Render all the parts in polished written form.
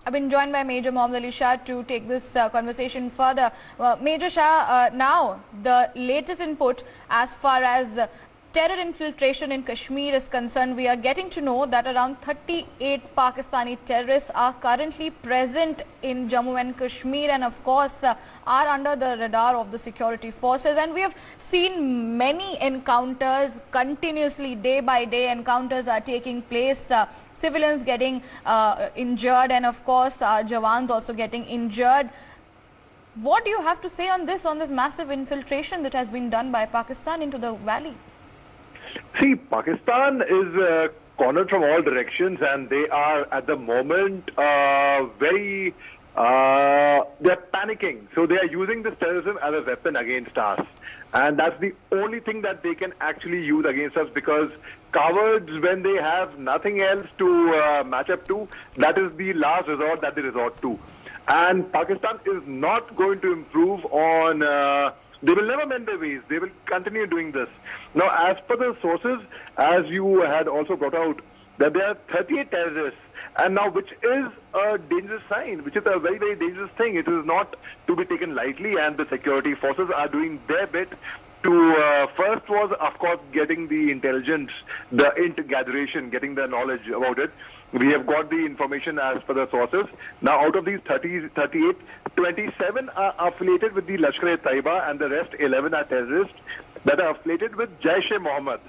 I've been joined by Major Mohammed Ali Shah to take this conversation further. Major Shah, now the latest input as far as terror infiltration in Kashmir is concerned, we are getting to know that around 38 Pakistani terrorists are currently present in Jammu and Kashmir and of course are under the radar of the security forces, and we have seen many encounters continuously, day by day encounters are taking place, civilians getting injured and of course Jawans also getting injured. What do you have to say on this massive infiltration that has been done by Pakistan into the valley? See, Pakistan is cornered from all directions, and they are at the moment they're panicking. So they are using this terrorism as a weapon against us. And that's the only thing that they can actually use against us, because cowards, when they have nothing else to match up to, that is the last resort that they resort to. And Pakistan is not going to improve on... they will never mend their ways. They will continue doing this. Now, as per the sources, as you had also brought out, that there are 38 terrorists, and now which is a dangerous sign, which is a very, very dangerous thing. It is not to be taken lightly, and the security forces are doing their bit to, first was, of course, getting the intelligence, the gatheration, getting the knowledge about it. We have got the information as per the sources. Now, out of these 38, 27 are affiliated with the Lashkar-e-Taiba, and the rest 11 are terrorists that are affiliated with Jaish-e-Mohammed.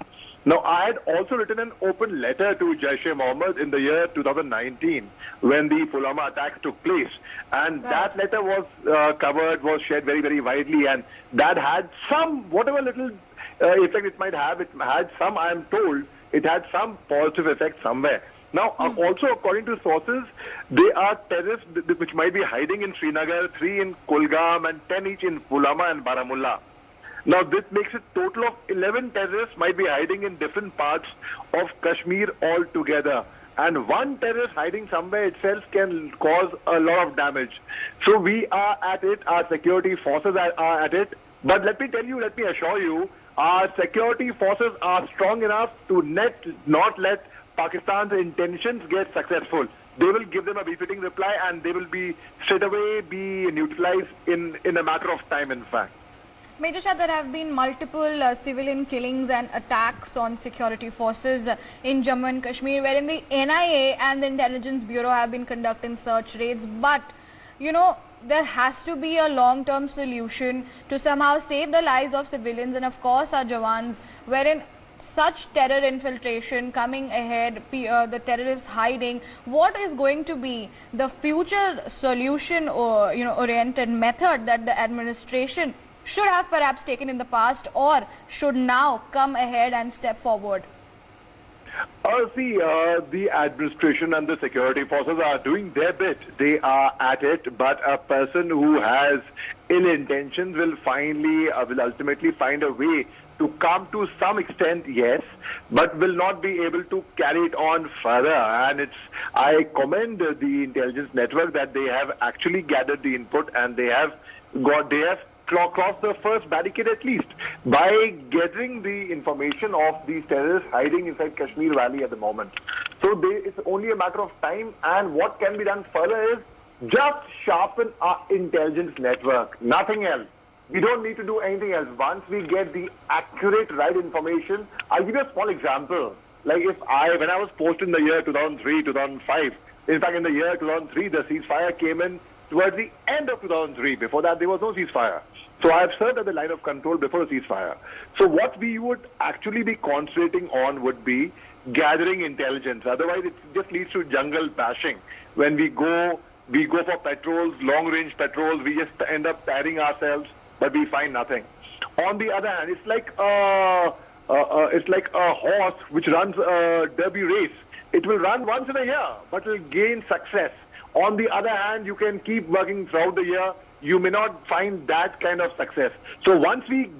Now, I had also written an open letter to Jaish-e-Mohammed in the year 2019 when the Pulwama attacks took place. And that letter was covered, was shared very, very widely, and that had some, whatever little effect it might have, it had some, I am told, it had some positive effect somewhere. Now, also according to sources, they are terrorists which might be hiding in Srinagar, 3 in Kulgam, and 10 each in Pulwama and Baramulla. Now, this makes a total of 11 terrorists might be hiding in different parts of Kashmir altogether. And one terrorist hiding somewhere itself can cause a lot of damage. So we are at it, our security forces are at it. But let me tell you, let me assure you, our security forces are strong enough to not let Pakistan's intentions get successful. They will give them a befitting reply, and they will be straight away be neutralized in a matter of time, in fact. Major Shah, there have been multiple civilian killings and attacks on security forces in Jammu and Kashmir, wherein the NIA and the Intelligence Bureau have been conducting search raids. But, you know, there has to be a long-term solution to somehow save the lives of civilians and, of course, our Jawans, wherein such terror infiltration coming ahead, the terrorists hiding. What is going to be the future solution or, oriented method that the administration should have perhaps taken in the past, or should now come ahead and step forward? See, the administration and the security forces are doing their bit. They are at it, but a person who has ill intentions will ultimately find a way to come to some extent, yes, but will not be able to carry it on further. And I commend the intelligence network that they have actually gathered the input, and they have crossed the first barricade at least by gathering the information of these terrorists hiding inside Kashmir Valley at the moment. So it's only a matter of time, and what can be done further is just sharpen our intelligence network, nothing else. We don't need to do anything else. Once we get the accurate, right information, I'll give you a small example. Like when I was posted in the year 2003, 2005, in fact in the year 2003, the ceasefire came in towards the end of 2003. Before that, there was no ceasefire. So I have served at the line of control before the ceasefire. So what we would actually be concentrating on would be gathering intelligence. Otherwise, it just leads to jungle bashing. When we go for patrols, long-range patrols, we just end up tiring ourselves, but we find nothing. On the other hand, it's like a horse which runs a derby race. It will run once in a year, but will gain success. On the other hand, you can keep working throughout the year. You may not find that kind of success. So once we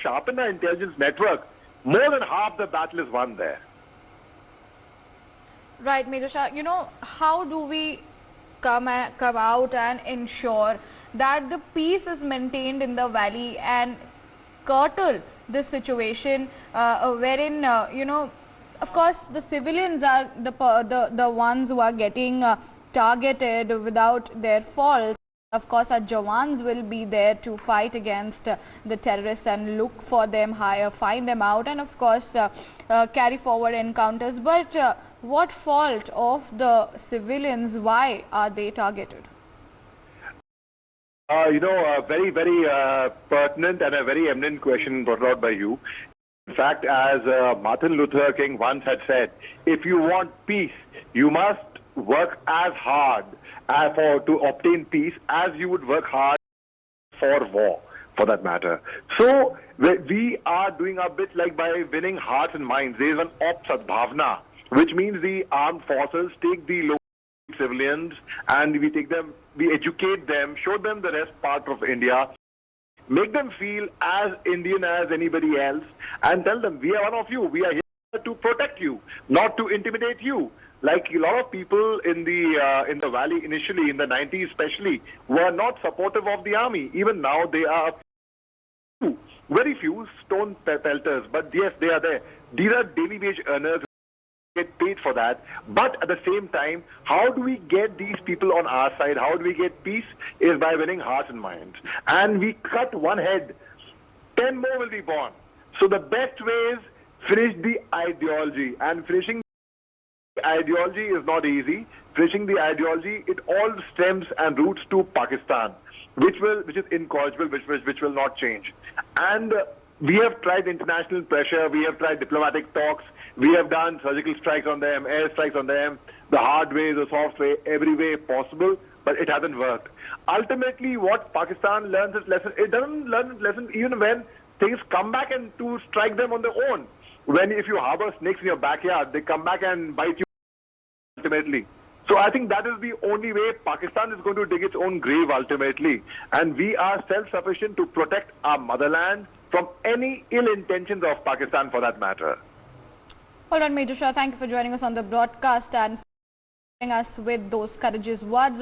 sharpen our intelligence network, more than half the battle is won there. Right, Major Shah. How do we come out and ensure that the peace is maintained in the valley and curtail this situation wherein, of course, the civilians are the ones who are getting targeted without their faults. Of course, our Jawans will be there to fight against the terrorists and look for them, find them out, and of course carry forward encounters. But what fault of the civilians? Why are they targeted? A very, very pertinent and a very eminent question brought out by you. In fact, as Martin Luther King once had said, if you want peace, you must work as hard to obtain peace as you would work hard for war, for that matter. So we are doing our bit like by winning hearts and minds. There is an op sadbhavna, which means the armed forces take the local civilians and we educate them, show them the rest part of India, make them feel as Indian as anybody else, and tell them, we are one of you, we are here to protect you, not to intimidate you. Like a lot of people in the valley initially, in the 90s especially, were not supportive of the army. Even now they are very few stone pelters, but yes, they are there. These are daily wage earners who get paid for that. But at the same time, how do we get these people on our side? How do we get peace? Is by winning hearts and minds. And we cut one head, 10 more will be born. So the best way is finish the ideology, and finishing ideology is not easy. Finishing the ideology, it all stems and roots to Pakistan, which is incorrigible, which will not change. And we have tried international pressure, we have tried diplomatic talks, we have done surgical strikes on them, air strikes on them, the hard way, the soft way, every way possible, but it hasn't worked. Ultimately, what Pakistan learns its lesson, it doesn't learn its lesson even when things come back and to strike them on their own. If you harbor snakes in your backyard, they come back and bite you ultimately. So I think that is the only way Pakistan is going to dig its own grave ultimately. And we are self-sufficient to protect our motherland from any ill intentions of Pakistan for that matter. All right, Major Shah, thank you for joining us on the broadcast and us with those courageous words.